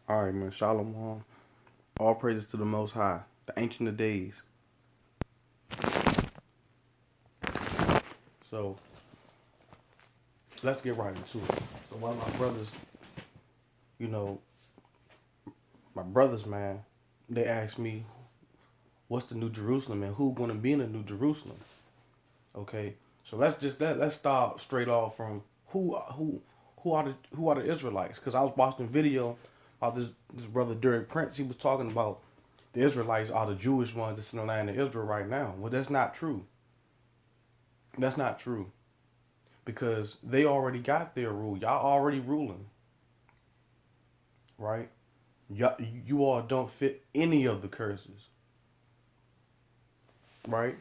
All right, man. Shalom. All praises to the Most High, the Ancient of Days. So let's get right into it. So one of my brothers, you know, man, they asked me, "What's the New Jerusalem and who gonna be in the New Jerusalem?" Okay, so let's start straight off from who are the Israelites? Because I was watching a video about this brother Derek Prince. He was talking about the Israelites are the Jewish ones that's in the land of Israel right now. Well, that's not true. That's not true. Because they already got their rule. Y'all already ruling, right? You all don't fit any of the curses, right?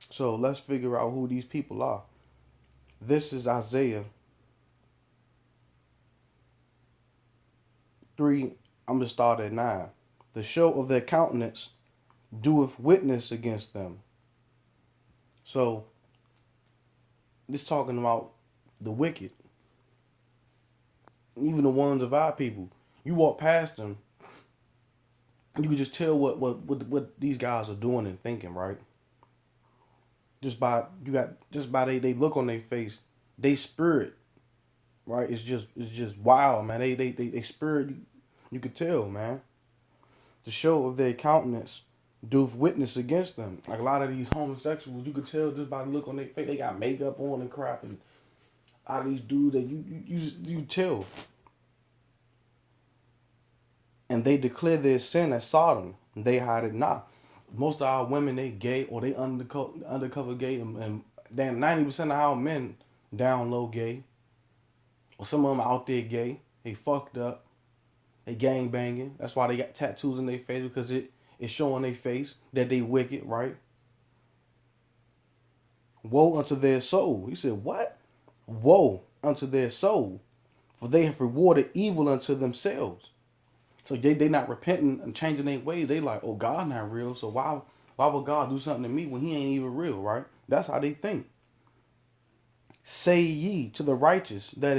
So let's figure out who these people are. This is Isaiah 3. I'm going to start at 9. The show of their countenance doeth witness against them. So this talking about the wicked, even the ones of our people. You walk past them, you can just tell what these guys are doing and thinking, right? Just by they look on their face, they spirit, right? It's just wild, man. They spirit, you could tell, man. The show of their countenance doeth witness against them. Like a lot of these homosexuals, you could tell just by the look on their face. They got makeup on and crap, and all of these dudes that you tell. And they declare their sin as Sodom, and they hide it not. Most of our women, they gay or they undercover gay, and damn 90% of our men down low gay, or some of them out there gay. They fucked up. They gang banging. That's why they got tattoos in their face, because it's showing their face that they wicked, right? Woe unto their soul. He said, what? Woe unto their soul, for they have rewarded evil unto themselves. So they not repenting and changing their ways. They like, oh, God not real, so why would God do something to me when he ain't even real, right? That's how they think. Say ye to the righteous, that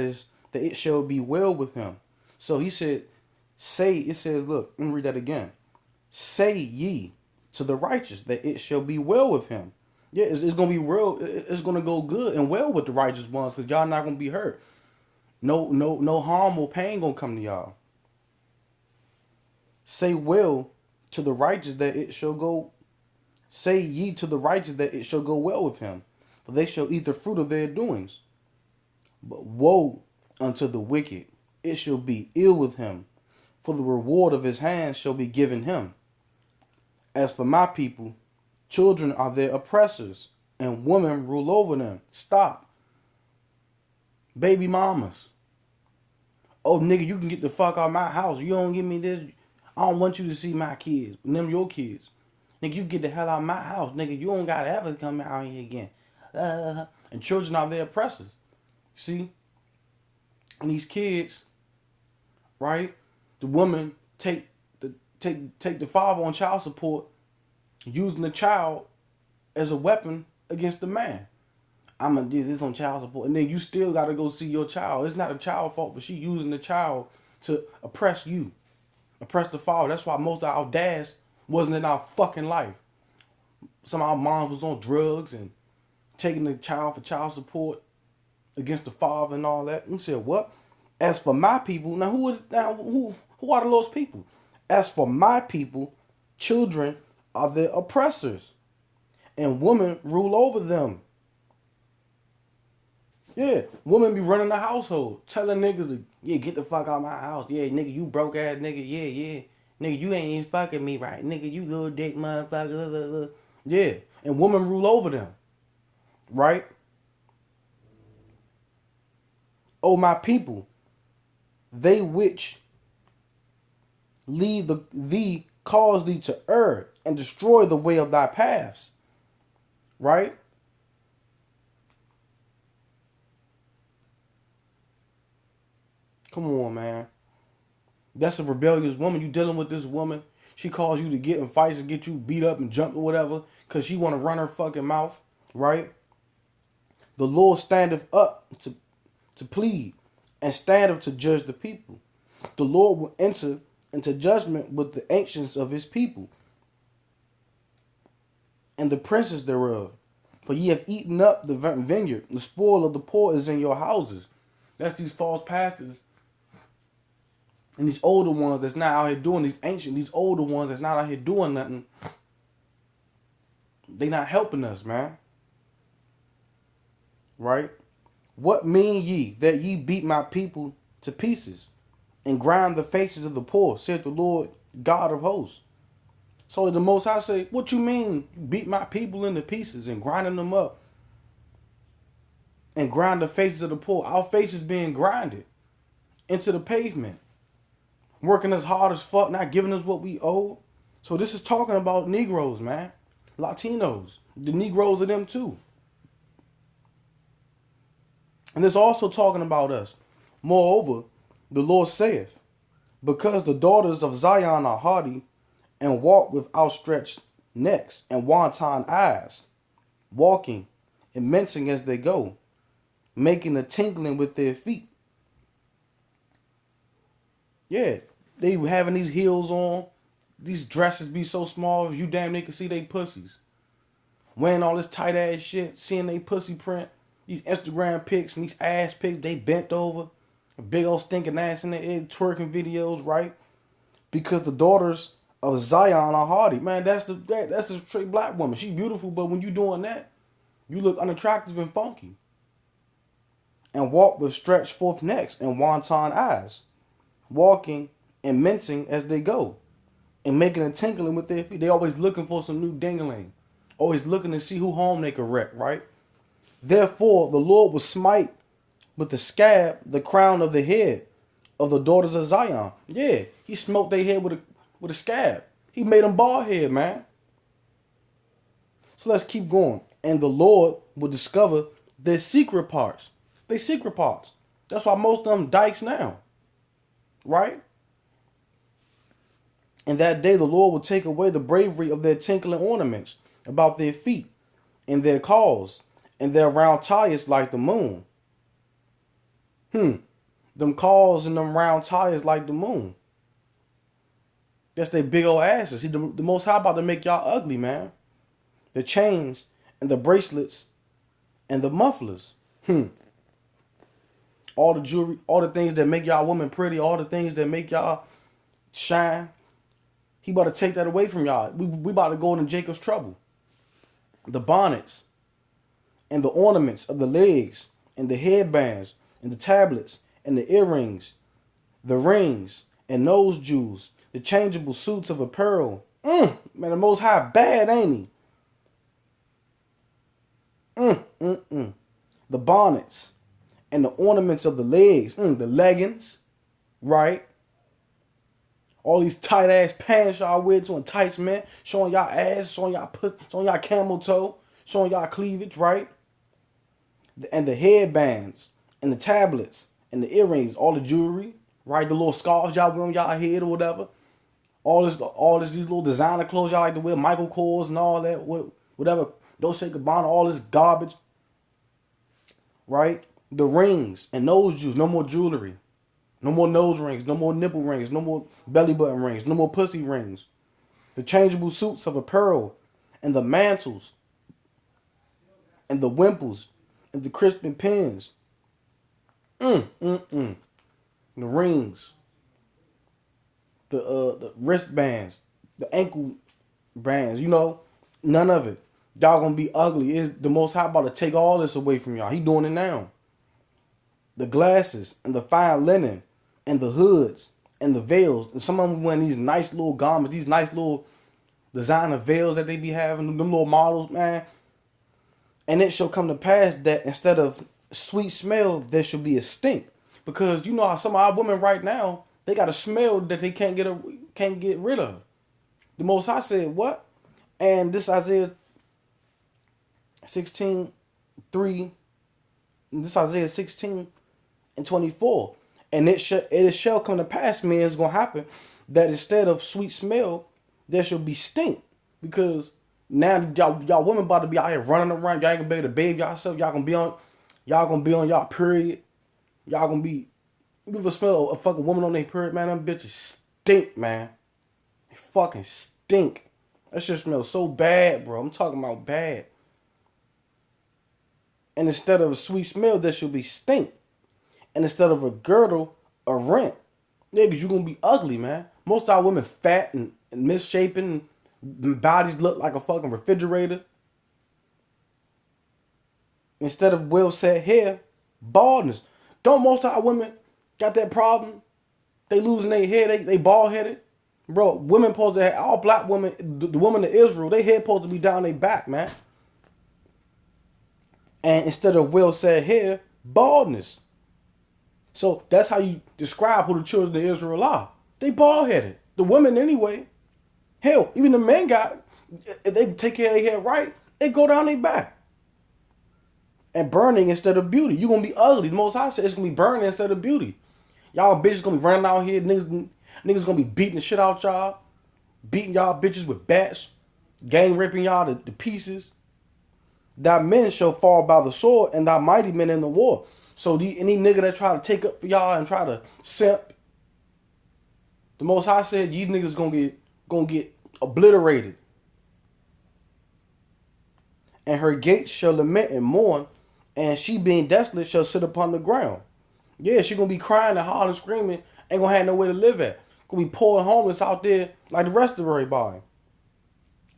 it shall be well with him. So he said, say, it says, look, let me read that again. Say ye to the righteous, that it shall be well with him. Yeah, it's going to be real. It's going to go good and well with the righteous ones, because y'all not going to be hurt. No harm or pain going to come to y'all. Say well to the righteous that it shall go. Say ye to the righteous that it shall go well with him, for they shall eat the fruit of their doings. But woe unto the wicked, it shall be ill with him, for the reward of his hands shall be given him. As for my people, children are their oppressors, and women rule over them. Stop. Baby mamas. Oh, nigga, you can get the fuck out of my house. You don't give me this. I don't want you to see my kids, them your kids. Nigga, you get the hell out of my house. Nigga, you don't gotta ever come out here again. And children are their oppressors. See? And these kids, right? The woman take the father on child support, using the child as a weapon against the man. I'm gonna do this on child support, and then you still gotta go see your child. It's not a child's fault, but she using the child to oppress you. Oppress the father. That's why most of our dads wasn't in our fucking life. Some of our moms was on drugs and taking the child for child support against the father and all that. And said, what? As for my people, now who are the lost people? As for my people, children are their oppressors, and women rule over them. Yeah, women be running the household, telling niggas to, yeah, get the fuck out of my house. Yeah, nigga, you broke ass nigga. Yeah. Nigga, you ain't even fucking me right. Nigga, you little dick motherfucker. Yeah, and women rule over them, right? Oh, my people, they which lead thee cause thee to err and destroy the way of thy paths, right? Come on, man. That's a rebellious woman. You dealing with this woman. She calls you to get in fights and get you beat up and jump or whatever, because she want to run her fucking mouth, right? The Lord standeth up to plead. and stand up to judge the people. The Lord will enter into judgment with the ancients of his people and the princes thereof. For ye have eaten up the vineyard, the spoil of the poor is in your houses. That's these false pastors and these older ones that's not out here doing, these older ones that's not out here doing nothing. They not helping us, man. Right? What mean ye that ye beat my people to pieces and grind the faces of the poor, saith the Lord God of hosts. So the Most High say, what you mean beat my people into pieces and grinding them up and grind the faces of the poor? Our faces being grinded into the pavement, working as hard as fuck, not giving us what we owe. So this is talking about Negroes, man. Latinos. The Negroes of them too. And it's also talking about us. Moreover, the Lord saith, because the daughters of Zion are haughty, and walk with outstretched necks and wanton eyes, walking and mincing as they go, making a tinkling with their feet. Yeah, they having these heels on, these dresses be so small, you damn near can see they pussies. Wearing all this tight ass shit, seeing they pussy print, these Instagram pics and these ass pics, they bent over, a big old stinking ass in their head, twerking videos, right? Because the daughters of Zion are haughty. Man, that's a straight black woman. She's beautiful, but when you doing that, you look unattractive and funky. And walk with stretched forth necks and wanton eyes, walking and mincing as they go, and making a tinkling with their feet. They always looking for some new dingling, always looking to see who home they can wreck, right? Therefore, the Lord will smite with the scab the crown of the head of the daughters of Zion. Yeah, he smote their head with a scab. He made them bald head, man. So let's keep going. And the Lord will discover their secret parts. Their secret parts. That's why most of them dykes now. Right? And that day the Lord will take away the bravery of their tinkling ornaments about their feet, and their calls, and their round tires like the moon. Them calls and them round tires like the moon. That's their big old asses. The Most High about to make y'all ugly, man. The chains and the bracelets and the mufflers. All the jewelry, all the things that make y'all women pretty, all the things that make y'all shine. He about to take that away from y'all. We about to go into Jacob's trouble. The bonnets and the ornaments of the legs and the headbands and the tablets and the earrings, the rings and nose jewels, the changeable suits of apparel. Man, the Most High bad, ain't he? The bonnets and the ornaments of the legs, the leggings, right? All these tight ass pants y'all wear to enticement, showing y'all ass, showing y'all camel toe, showing y'all cleavage, right? And the headbands and the tablets and the earrings, all the jewelry, right? The little scarves y'all wear on y'all head or whatever. These little designer clothes y'all like to wear, Michael Kors and all that, whatever. Dolce & Gabbana, all this garbage, right? The rings and nose jewels, no more jewelry. No more nose rings, no more nipple rings, no more belly button rings, no more pussy rings. The changeable suits of apparel and the mantles and the wimples and the crisping pins. The rings, the wristbands, the ankle bands, none of it. Y'all gonna be ugly. Is the Most High about to take all this away from y'all. He doing it now. The glasses and the fine linen and the hoods and the veils. And some of them wearing these nice little garments, these nice little designer veils that they be having, them little models, man. And it shall come to pass that instead of sweet smell, there shall be a stink. Because you know how some of our women right now, they got a smell that they can't get rid of. The Most High said, what? And this Isaiah 16:3, this Isaiah 16:24. And it shall come to pass, man, it's going to happen, that instead of sweet smell, there shall be stink. Because now y'all women about to be out here running around. Y'all ain't going to be able to bathe yourself. Y'all going to be on y'all period. Y'all going to be You ever smell a fucking woman on their period, man? Them bitches stink, man. They fucking stink. That shit smells so bad, bro. I'm talking about bad. And instead of a sweet smell, there should be stink. And instead of a girdle, a rent. Niggas, you gonna be ugly, man. Most of our women fat and misshapen. Bodies look like a fucking refrigerator. Instead of well set hair, baldness. Don't most of our women got that problem? They losing their hair, they bald headed. Bro, women supposed to have, all black women, the women of Israel, they hair supposed to be down their back, man. And instead of well set hair, baldness. So that's how you describe who the children of Israel are. They bald headed. The women anyway. Hell, even the men got, if they take care of their hair right, it go down their back. And burning instead of beauty. You're going to be ugly. The Most High said it's going to be burning instead of beauty. Y'all bitches going to be running out here. Niggas going to be beating the shit out y'all. Beating y'all bitches with bats. Gang raping y'all to pieces. Thy men shall fall by the sword and thy mighty men in the war. So any nigga that try to take up for y'all and try to simp, the Most High said these niggas gonna get obliterated. And her gates shall lament and mourn, and she being desolate shall sit upon the ground. Yeah, she gonna be crying and hollering, screaming, ain't gonna have nowhere to live at. Gonna be poor and homeless out there like the rest of everybody.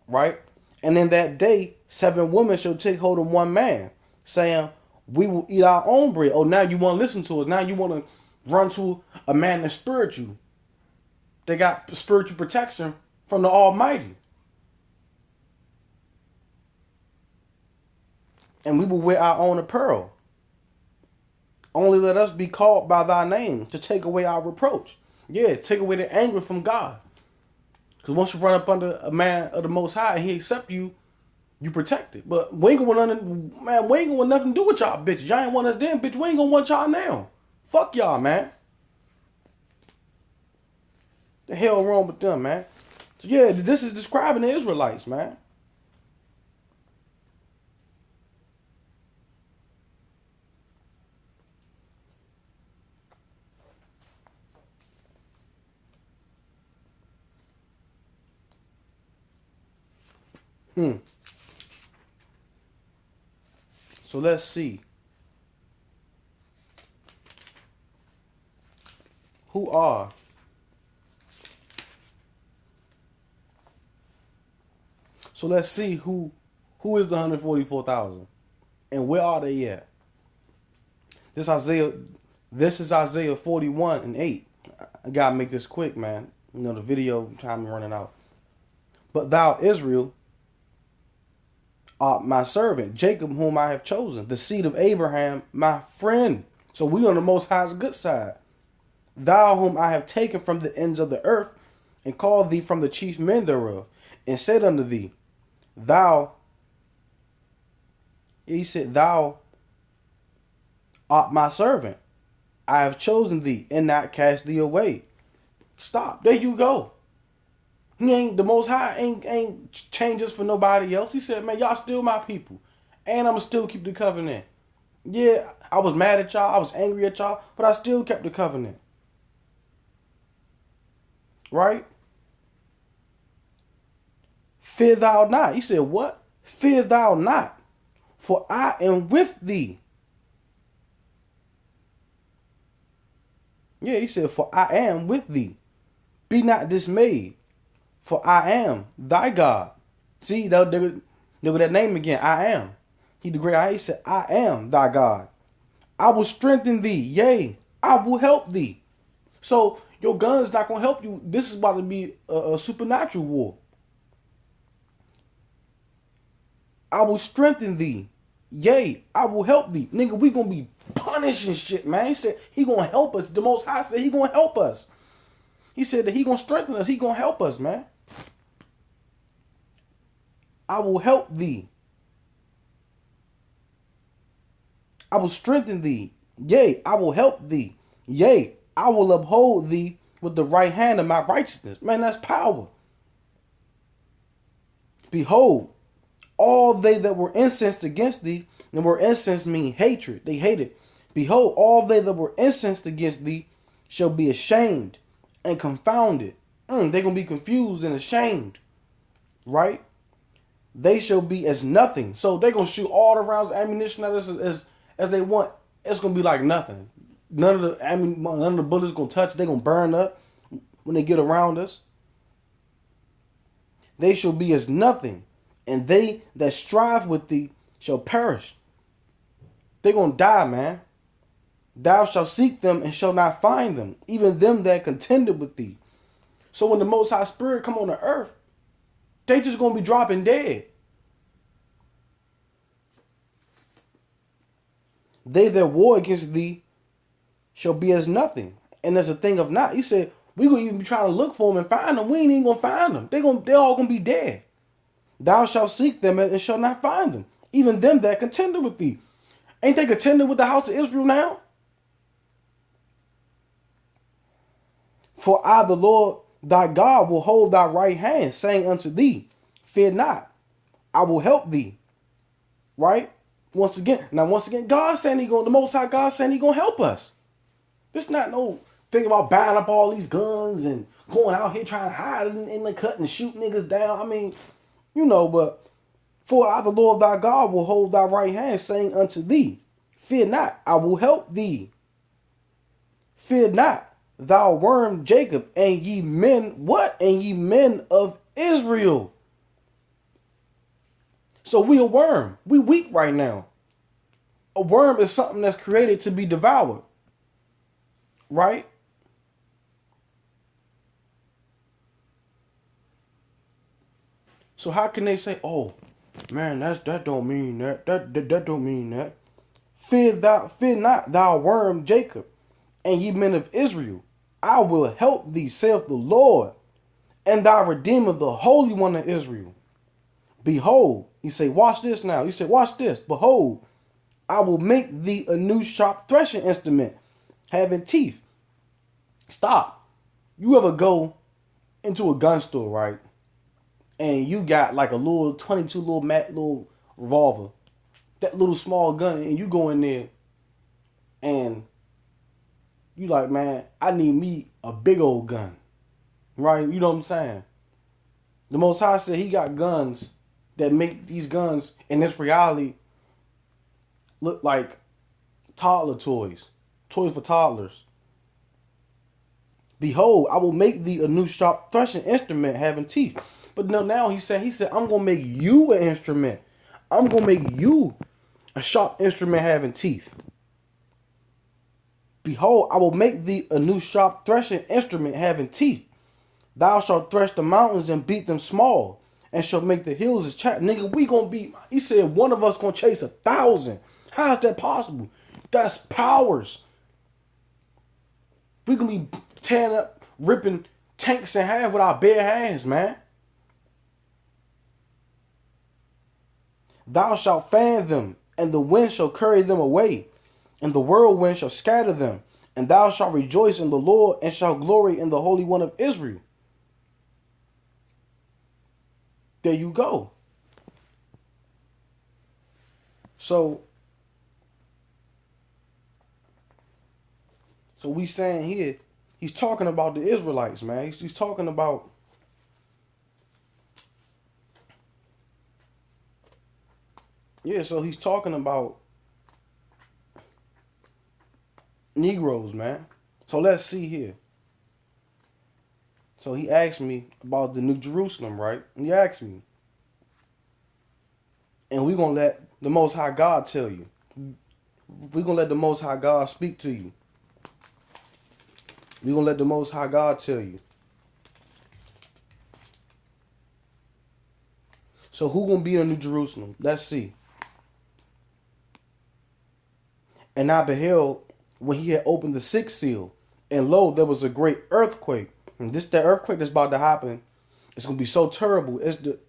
Right? And in that day, 7 women shall take hold of one man, saying, we will eat our own bread. Oh, now you want to listen to us. Now you want to run to a man that's spiritual. They got spiritual protection from the Almighty. And we will wear our own apparel. Only let us be called by thy name to take away our reproach. Yeah, take away the anger from God. Because once you run up under a man of the Most High and he accept you, you protected. But we ain't gonna want nothing to do with y'all bitches. Y'all ain't want us then, bitch. We ain't gonna want y'all now. Fuck y'all, man. The hell wrong with them, man? So yeah, this is describing the Israelites, man. So let's see. Who are So let's see who is the 144,000 and where are they at? This is Isaiah 41 and 8. I gotta make this quick, man. You know the video time is running out. But thou, Israel, my servant, Jacob, whom I have chosen, the seed of Abraham, my friend. So we on the Most High's good side. Thou, whom I have taken from the ends of the earth, and called thee from the chief men thereof, and said unto thee, thou, he said, thou art my servant. I have chosen thee, and not cast thee away. Stop. There you go. He ain't, the Most High ain't changes for nobody else. He said, man, y'all still my people. And I'ma still keep the covenant. Yeah, I was mad at y'all. I was angry at y'all. But I still kept the covenant. Right? Fear thou not. He said, what? Fear thou not. For I am with thee. Yeah, he said, for I am with thee. Be not dismayed. For I am thy God. See, look at that name again. I am. He the great I am. He said, I am thy God. I will strengthen thee. Yea, I will help thee. So your gun's not going to help you. This is about to be a supernatural war. I will strengthen thee. Yea, I will help thee. Nigga, we going to be punishing shit, man. He said he going to help us. The Most High said he going to help us. He said that he going to strengthen us. He going to help us, man. I will help thee. I will strengthen thee. Yea, I will help thee. Yea, I will uphold thee with the right hand of my righteousness. Man, that's power. Behold, all they that were incensed against thee, and were incensed mean hatred. They hated. Behold, all they that were incensed against thee shall be ashamed and confounded. They're going to be confused and ashamed, right? They shall be as nothing. So they're going to shoot all the rounds of ammunition at us as they want. It's going to be like nothing. None of the bullets going to touch. They're going to burn up when they get around us. They shall be as nothing, and they that strive with thee shall perish. They're going to die, man. Thou shalt seek them and shalt not find them, even them that contended with thee. So when the Most High Spirit come on the earth, they just going to be dropping dead. They that war against thee shall be as nothing, and as a thing of naught. He said, we're going to even be trying to look for them and find them. We ain't even going to find them. They're all going to be dead. Thou shalt seek them and shalt not find them, even them that contended with thee. Ain't they contending with the house of Israel now? For I, the Lord thy God, will hold thy right hand, saying unto thee, fear not, I will help thee. Right? Once again, God saying the Most High God saying he gonna help us. This not no thing about buying up all these guns and going out here trying to hide in the cut and shoot niggas down. I mean, but for I, the Lord thy God, will hold thy right hand, saying unto thee, fear not, I will help thee. Fear not, thou worm Jacob, and ye men, what? And ye men of Israel. So we a worm. We weak right now. A worm is something that's created to be devoured. Right? So how can they say, oh, man, that don't mean that. That don't mean that. Fear not, thou worm Jacob, and ye men of Israel. I will help thee, saith the Lord, and thy Redeemer, the Holy One of Israel. Behold, he say, watch this now. He said, watch this. Behold, I will make thee a new sharp threshing instrument, having teeth. Stop. You ever go into a gun store, right? And you got like a little 22 little revolver, that little small gun, and you go in there and you like, man, I need me a big old gun, right? You know what I'm saying? The Most High said he got guns that make these guns in this reality look like toddler toys for toddlers. Behold, I will make thee a new sharp threshing instrument having teeth. But now he said, I'm going to make you an instrument. I'm going to make you a sharp instrument having teeth. Behold, I will make thee a new sharp threshing instrument having teeth. Thou shalt thresh the mountains and beat them small, and shalt make the hills as chaff. Nigga, we gonna be, he said one of us gonna chase 1,000. How is that possible? That's powers. We gonna be tearing up, ripping tanks in half with our bare hands, man. Thou shalt fan them, and the wind shall carry them away, and the whirlwind shall scatter them. And thou shalt rejoice in the Lord, and shalt glory in the Holy One of Israel. There you go. So we saying here, he's talking about the Israelites, man. He's talking about so he's talking about Negroes, man. So let's see here. So he asked me about the New Jerusalem, right? He asked me. And we're going to let the Most High God tell you. We're going to let the Most High God speak to you. We're going to let the Most High God tell you. So who going to be in New Jerusalem? Let's see. And I beheld when he had opened the sixth seal, and lo, there was a great earthquake. And the earthquake that's about to happen, it's going to be so terrible.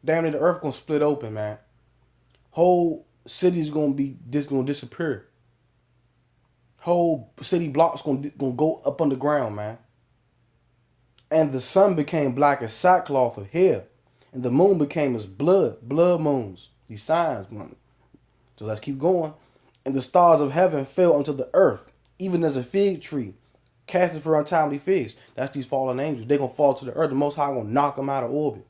Damn near the earth going to split open, man. Whole city's going to disappear. Whole city blocks going to go up underground, man. And the sun became black as sackcloth of hair, and the moon became as blood moons. These signs, man. So let's keep going. And the stars of heaven fell unto the earth, even as a fig tree casting for untimely figs. That's these fallen angels. They're going to fall to the earth. The Most High going to knock them out of orbit.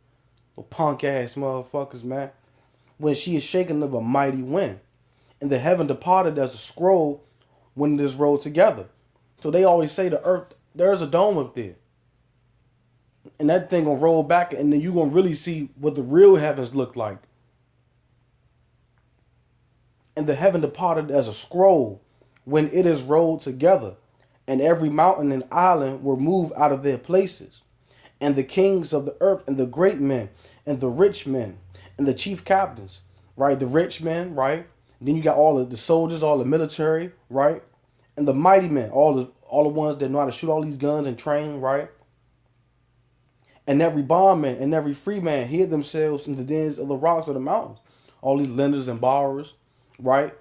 The punk ass motherfuckers, man. When she is shaken of a mighty wind. And the heaven departed as a scroll when it is rolled together. So they always say the earth, there's a dome up there. And that thing gonna roll back, and then you gonna really see what the real heavens look like. And the heaven departed as a scroll when it is rolled together, and every mountain and island were moved out of their places. And the kings of the earth, and the great men, and the rich men, and the chief captains, right? The rich men, right? Then you got all of the soldiers, all the military, right? And the mighty men, all the ones that know how to shoot all these guns and train, right? And every bondman and every free man hid themselves in the dens of the rocks of the mountains. All these lenders and borrowers, right?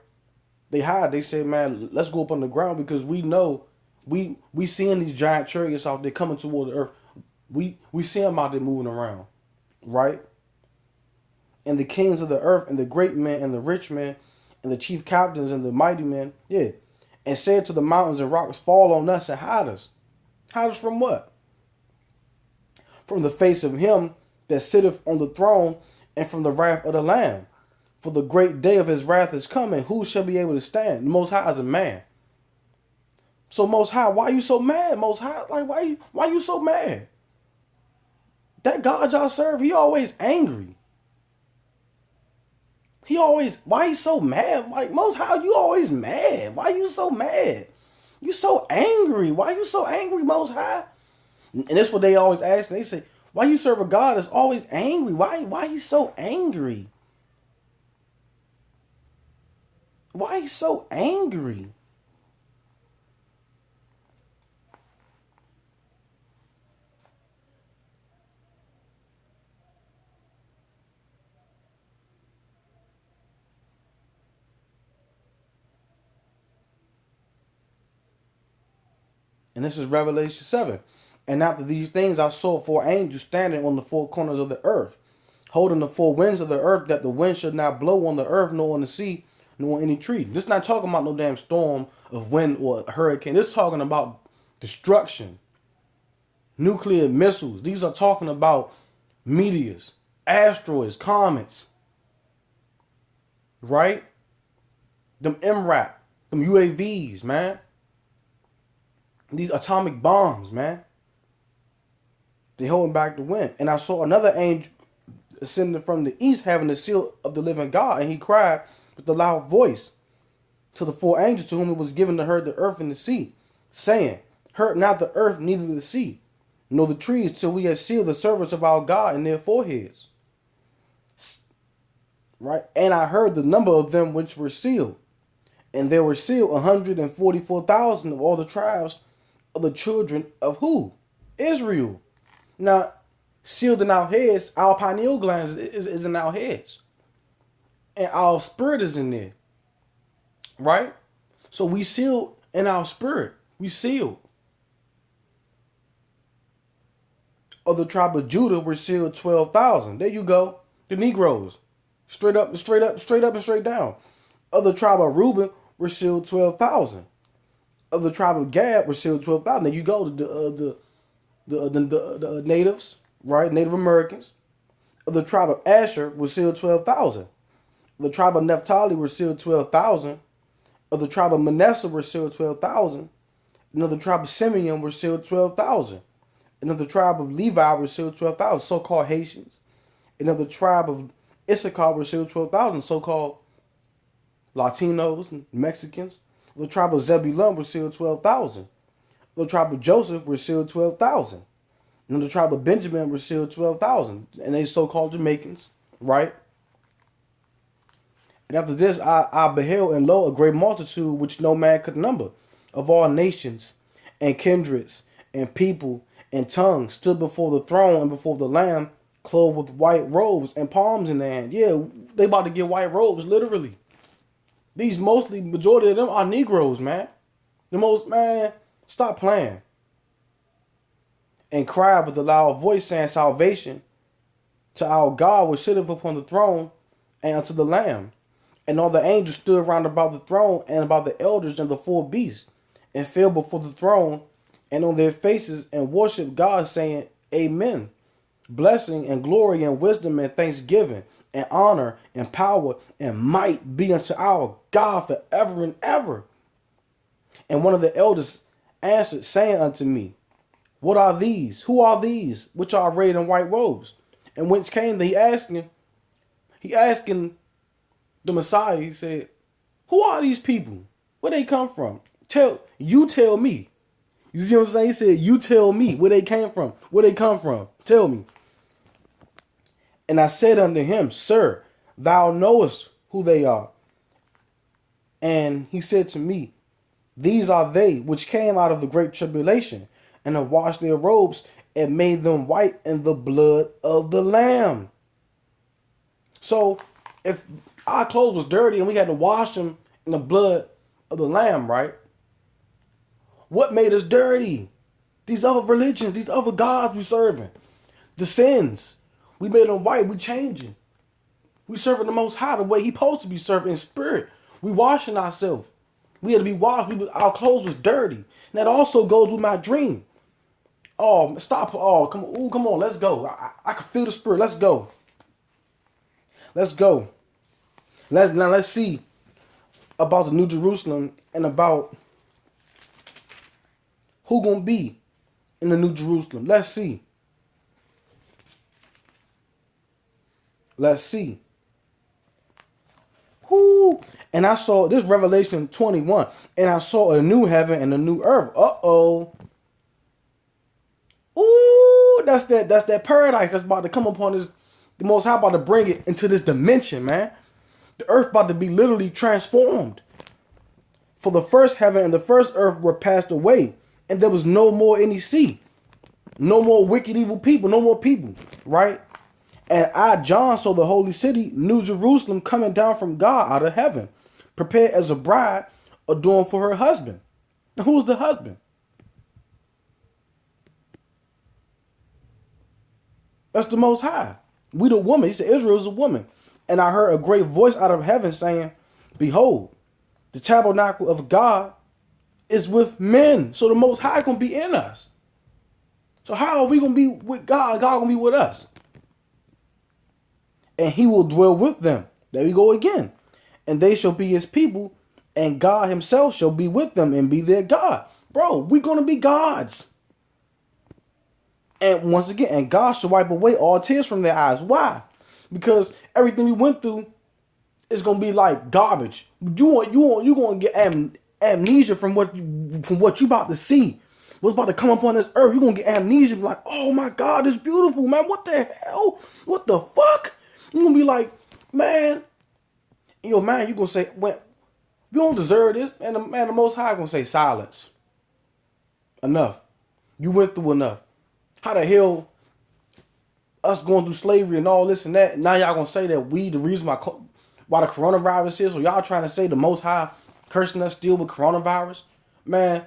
They hide. They say, man, let's go up on the ground because we know we seeing these giant chariots out there coming toward the earth. We see them out there moving around, right? And the kings of the earth and the great men and the rich men and the chief captains and the mighty men, yeah, and said to the mountains and rocks, fall on us and hide us. Hide us from what? From the face of him that sitteth on the throne and from the wrath of the Lamb. For the great day of his wrath is coming. Who shall be able to stand? The Most High is a man. So Most High, why are you so mad? Most High, like why you so mad? That God y'all serve, he always angry. Why he so mad? Like, Most High, you always mad. Why you so mad? You so angry. Why you so angry, Most High? And that's what they always ask me. They say, why you serve a God that's always angry? Why he so angry? Why he so angry? And this is Revelation 7. And after these things I saw four angels standing on the four corners of the earth, holding the four winds of the earth, that the wind should not blow on the earth, nor on the sea, nor on any tree. This is not talking about no damn storm of wind or a hurricane. This is talking about destruction, nuclear missiles. These are talking about meteors, asteroids, comets, right? Them MRAP, them UAVs, man. These atomic bombs, man. They holding back the wind. And I saw another angel ascending from the east, having the seal of the living God. And he cried with a loud voice to the four angels to whom it was given to hurt the earth and the sea, saying, hurt not the earth, neither the sea, nor the trees, till we have sealed the servants of our God in their foreheads. Right? And I heard the number of them which were sealed. And there were sealed 144,000 of all the tribes of the children of who? Israel. Now, sealed in our heads, our pineal glands is in our heads. And our spirit is in there. Right? So we sealed in our spirit. We sealed. Of the tribe of Judah were sealed 12,000. There you go. The Negroes. Straight up, and straight down. Of the tribe of Reuben were sealed 12,000. Of the tribe of Gad were sealed 12,000. There you go. The natives, right? Native Americans. Of the tribe of Asher were sealed 12,000. Of the tribe of Naphtali were sealed 12,000. Of the tribe of Manasseh were sealed 12,000. And of the tribe of Simeon were sealed 12,000. And of the tribe of Levi were sealed 12,000, so-called Haitians. And of the tribe of Issachar were sealed 12,000, so-called Latinos and Mexicans. Of the tribe of Zebulun were sealed 12,000. The tribe of Joseph were sealed 12,000. And the tribe of Benjamin were sealed 12,000. And they so-called Jamaicans, right? And after this, I beheld, and lo, a great multitude which no man could number, of all nations and kindreds and people and tongues, stood before the throne and before the Lamb, clothed with white robes and palms in their hand. Yeah, they about to get white robes, literally. These majority of them are Negroes, man. Man, stop playing. And cried with a loud voice, saying, salvation to our God which sitteth upon the throne, and unto the Lamb. And all the angels stood round about the throne, and about the elders and the four beasts, and fell before the throne, and on their faces and worship God, saying, Amen. Blessing and glory and wisdom and thanksgiving and honor and power and might be unto our God forever and ever. And one of the elders answered, saying unto me, What are these? Who are these which are arrayed in white robes? And whence came they? He asking the Messiah, he said, Who are these people? Where they come from? Tell me. You see what I'm saying? He said, You tell me where they came from. Where they come from. Tell me. And I said unto him, Sir, thou knowest who they are. And he said to me, These are they which came out of the great tribulation, and have washed their robes and made them white in the blood of the Lamb. So if our clothes was dirty and we had to wash them in the blood of the Lamb, right? What made us dirty? These other religions, these other gods we serving. The sins. We made them white. We changing. We serving the Most High the way He supposed to be served in spirit. We washing ourselves. We had to be washed. Our clothes was dirty. And that also goes with my dream. Oh, stop. Oh, come on. Ooh, come on. Let's go. I can feel the spirit. Let's go. Let's go. Let's see about the New Jerusalem and about who gonna be in the New Jerusalem. Let's see. Let's see. Whoo. And I saw this Revelation 21, and I saw a new heaven and a new earth. Uh-oh. Ooh, that's that paradise that's about to come upon this. The Most High about to bring it into this dimension, man. The earth about to be literally transformed. For the first heaven and the first earth were passed away, and there was no more any sea. No more wicked, evil people. No more people, right? And I, John, saw the holy city, New Jerusalem, coming down from God out of heaven, prepared as a bride adorned for her husband. Now, who's the husband? That's the Most High. We the woman. He said Israel is a woman. And I heard a great voice out of heaven saying, Behold, the tabernacle of God is with men. So the Most High going to be in us. So how are we going to be with God? God going to be with us. And He will dwell with them. There we go again. And they shall be His people, and God Himself shall be with them and be their God. Bro, we're going to be gods. And once again, and God shall wipe away all tears from their eyes. Why? Because everything we went through is going to be like garbage. You're going to get amnesia from what you about to see. What's about to come up on this earth. You're going to get amnesia. Like, oh my God, it's beautiful, man. What the hell? What the fuck? You're going to be like, man. In your mind, you're going to say, well, you don't deserve this. And the Most High going to say, silence. Enough. You went through enough. How the hell us going through slavery and all this and that, now y'all going to say that we the reason why the coronavirus is, or y'all trying to say the Most High cursing us still with coronavirus? Man,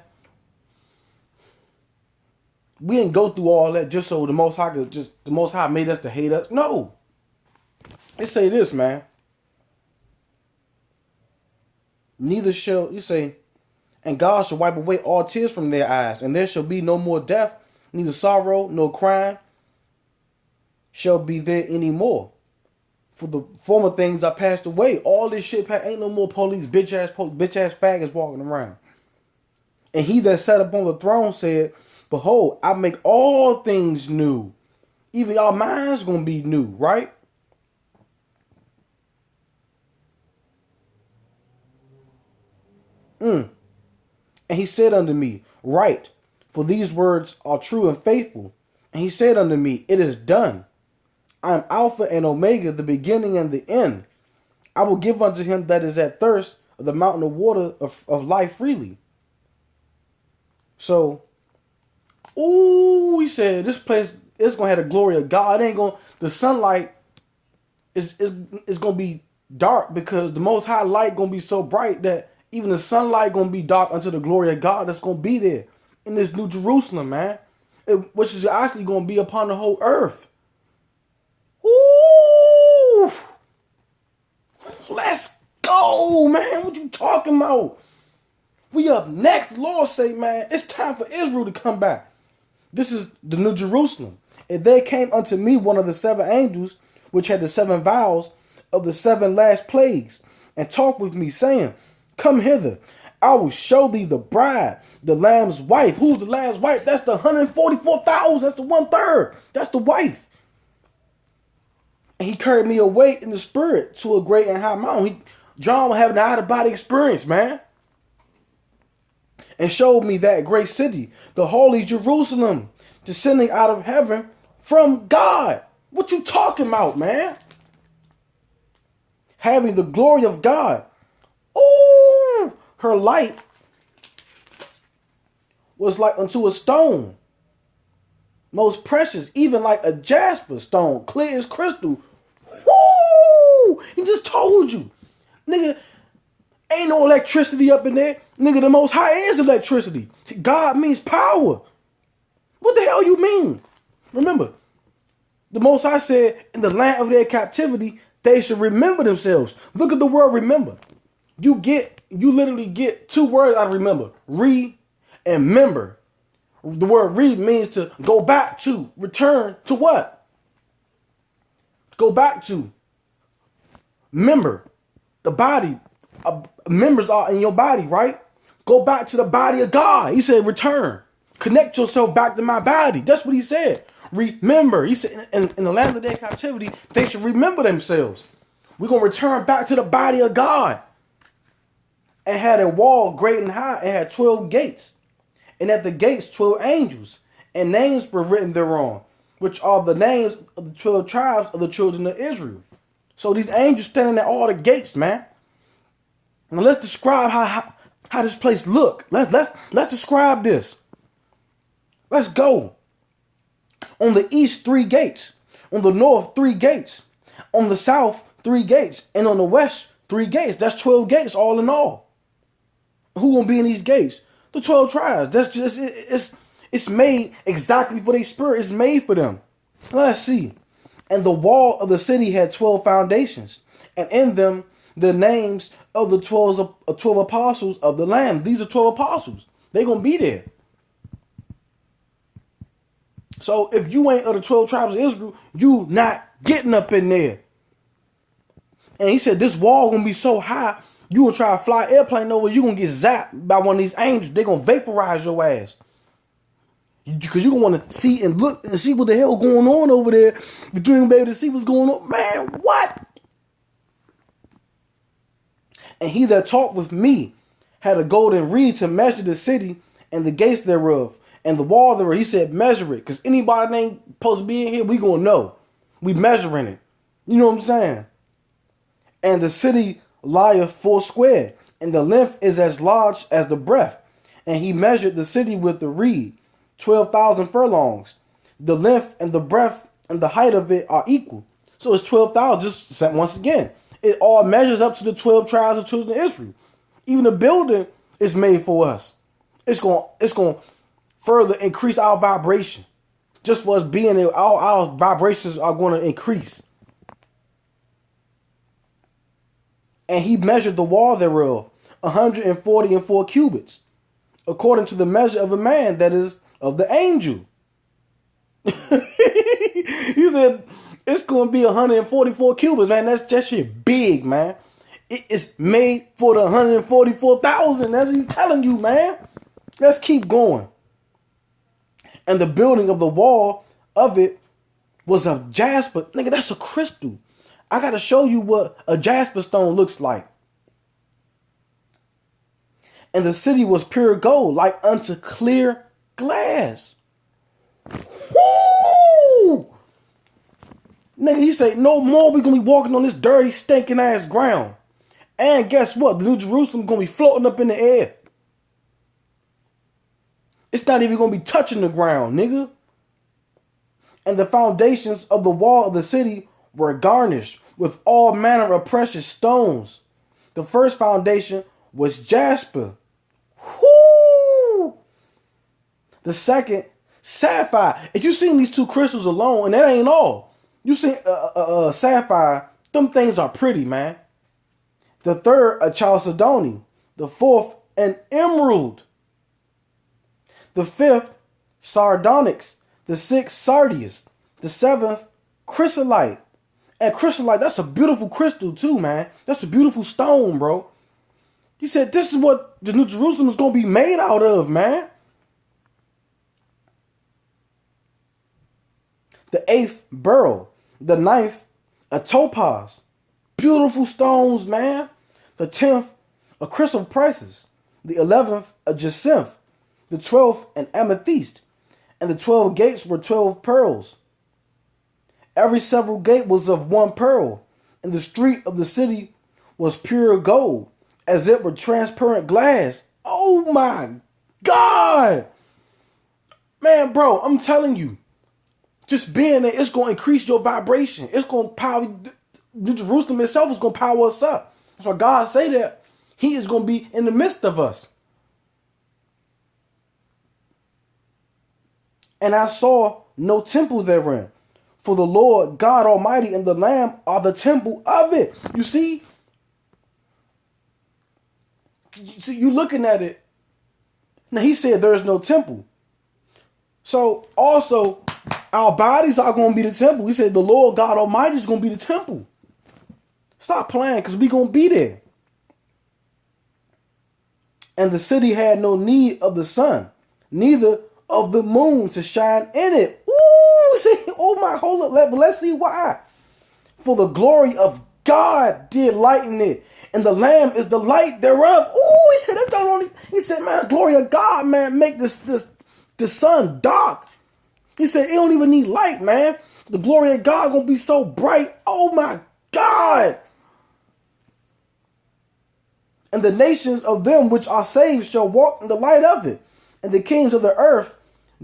we didn't go through all that just so the Most High made us to hate us. No. They say this, man. Neither shall, you say, and God shall wipe away all tears from their eyes, and there shall be no more death, neither sorrow, nor crying shall be there anymore. For the former things are passed away. All this shit, ain't no more police, bitch ass faggots walking around. And He that sat upon the throne said, Behold, I make all things new. Even y'all minds gonna be new, right? And He said unto me, Write, for these words are true and faithful. And He said unto me, It is done. I am Alpha and Omega, the beginning and the end. I will give unto him that is at thirst of the mountain of water of life freely. So, he said, this place is going to have the glory of God. It ain't going, the sunlight is going to be dark because the Most High light going to be so bright that even the sunlight going to be dark unto the glory of God that's going to be there in this New Jerusalem, man. Which is actually going to be upon the whole earth. Ooh, let's go, man. What you talking about? We up next. The Lord say, man, it's time for Israel to come back. This is the New Jerusalem. And there came unto me one of the 7 angels, which had the 7 vials of the 7 last plagues, and talked with me, saying, come hither. I will show thee the bride, the Lamb's wife. Who's the Lamb's wife? That's the 144,000. That's the 1/3. That's the wife. And he carried me away in the spirit to a great and high mountain. John was having an out-of-body experience, man. And showed me that great city, the holy Jerusalem, descending out of heaven from God. What you talking about, man? Having the glory of God. Ooh, her light was like unto a stone, most precious, even like a jasper stone, clear as crystal. Woo! He just told you. Nigga, ain't no electricity up in there. Nigga, the Most High is electricity. God means power. What the hell you mean? Remember, the Most High said, in the land of their captivity, they should remember themselves. Look at the word remember. You literally get 2 words out of remember. Re and member. The word re means to go back to, return to what? Go back to. Member. The body. Members are in your body, right? Go back to the body of God. He said return. Connect yourself back to my body. That's what he said. Remember. He said in the land of their captivity, they should remember themselves. We're going to return back to the body of God. And had a wall great and high, and had 12 gates. And at the gates 12 angels, and names were written thereon, which are the names of the 12 tribes of the children of Israel. So these angels standing at all the gates, man. Now let's describe how this place look. Let's describe this. Let's go. On the east 3 gates, on the north 3 gates, on the south 3 gates, and on the west 3 gates. That's 12 gates all in all. Who gonna be in these gates? The 12 tribes. That's just it's made exactly for their spirit. It's made for them. Let's see. And the wall of the city had 12 foundations, and in them the names of the 12 apostles of the Lamb. These are 12 apostles. They're gonna be there. So if you ain't of the 12 tribes of Israel, you not getting up in there. And he said this wall gonna be so high, you gonna try to fly an airplane over, you gonna get zapped by one of these angels. They gonna vaporize your ass. Because you gonna want to see and look and see what the hell going on over there. But you ain't be able to see what's going on. Man, what? And he that talked with me had a golden reed to measure the city and the gates thereof and the wall thereof. He said, measure it. Because anybody that ain't supposed to be in here, we gonna know. We measuring it. You know what I'm saying? And the city lieth 4 square, and the length is as large as the breadth. And he measured the city with the reed, 12,000 furlongs. The length and the breadth and the height of it are equal. So it's 12,000. Just once again, it all measures up to the 12 tribes of children of Israel. Even the building is made for us. It's going to further increase our vibration. Just for us being there, our vibrations are going to increase. And he measured the wall thereof, 144 cubits, according to the measure of a man, that is, of the angel. He said, it's going to be 144 cubits, man. That shit big, man. It is made for the 144,000. That's what he's telling you, man. Let's keep going. And the building of the wall of it was of jasper. Nigga, that's a crystal. I got to show you what a jasper stone looks like. And the city was pure gold, like unto clear glass. Woo! Nigga, he said, no more we going to be walking on this dirty, stinking ass ground. And guess what? The New Jerusalem going to be floating up in the air. It's not even going to be touching the ground, nigga. And the foundations of the wall of the city were garnished with all manner of precious stones. The first foundation was jasper. Whoo! The second, sapphire. If you seen these 2 crystals alone, and that ain't all. You see sapphire, them things are pretty, man. The third, a chalcedony. The fourth, and emerald. The fifth, sardonyx. The sixth, sardius. The seventh, chrysolite. And chrysolite, that's a beautiful crystal too, man. That's a beautiful stone, bro. He said this is what the New Jerusalem is going to be made out of, man. The eighth, beryl. The ninth, a topaz. Beautiful stones, man. The 10th, a chrysoprasus. The 11th, a jacinth. The 12th, an amethyst. And the 12 gates were 12 pearls. Every several gate was of one pearl, and the street of the city was pure gold, as it were transparent glass. Oh my God! Man, bro, I'm telling you, just being there, it's going to increase your vibration. It's going to power, New Jerusalem itself is going to power us up. That's why God say that he is going to be in the midst of us. And I saw no temple therein, for the Lord God Almighty and the Lamb are the temple of it. You see? You looking at it. Now he said there is no temple. So also, our bodies are going to be the temple. He said the Lord God Almighty is going to be the temple. Stop playing, because we're going to be there. And the city had no need of the sun, neither of the moon to shine in it. Ooh, see, oh my, hold up, let's see why. For the glory of God did lighten it, and the Lamb is the light thereof. Ooh, he said that don't only. He said, man, the glory of God, man, make the sun dark. He said it don't even need light, man. The glory of God gonna be so bright. Oh my God. And the nations of them which are saved shall walk in the light of it, and the kings of the earth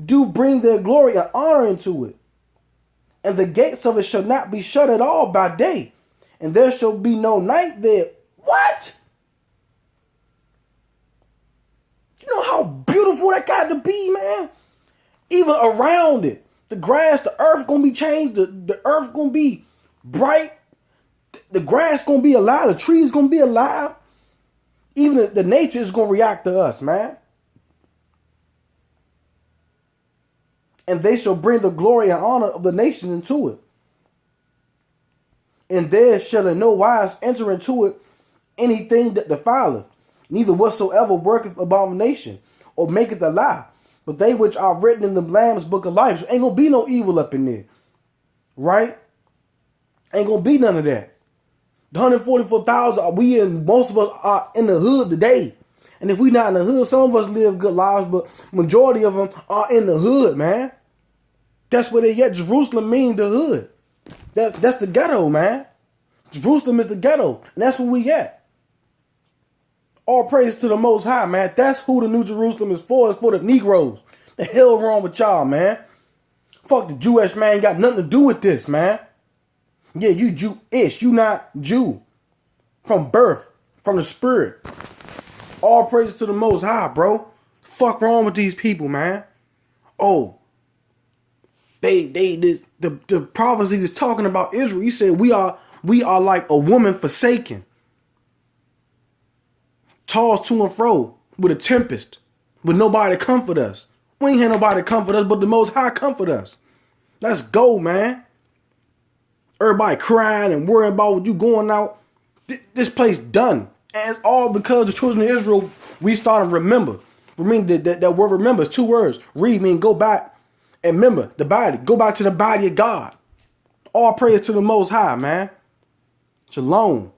do bring their glory and honor into it. And the gates of it shall not be shut at all by day, and there shall be no night there. What? You know how beautiful that got to be, man? Even around it, the grass, the earth gonna be changed. The earth gonna be bright. The grass gonna be alive. The trees gonna be alive. Even the nature is gonna react to us, man. And they shall bring the glory and honor of the nation into it. And there shall in no wise enter into it anything that defileth, neither whatsoever worketh abomination, or maketh a lie, but they which are written in the Lamb's book of life. So ain't gonna be no evil up in there. Right? Ain't gonna be none of that. The 144,000, most of us are in the hood today. And if we not in the hood, some of us live good lives, but majority of them are in the hood, man. That's where they at. Jerusalem means the hood. That's the ghetto, man. Jerusalem is the ghetto, and that's where we at. All praise to the Most High, man. That's who the New Jerusalem is for. It's for the Negroes. The hell wrong with y'all, man? Fuck the Jewish man. Got nothing to do with this, man. Yeah, you Jewish. You not Jew. From birth. From the spirit. All praise to the Most High, bro. Fuck wrong with these people, man. Oh. The prophecy is talking about Israel. He said we are like a woman forsaken, tossed to and fro with a tempest, with nobody to comfort us. We ain't had nobody to comfort us, but the Most High comfort us. Let's go, man. Everybody crying and worrying about what you going out. This place done. And it's all because the children of Israel, we started to remember. Remember that word remember is 2 words. Read mean go back. And remember, the body. Go back to the body of God. All praise to the Most High, man. Shalom.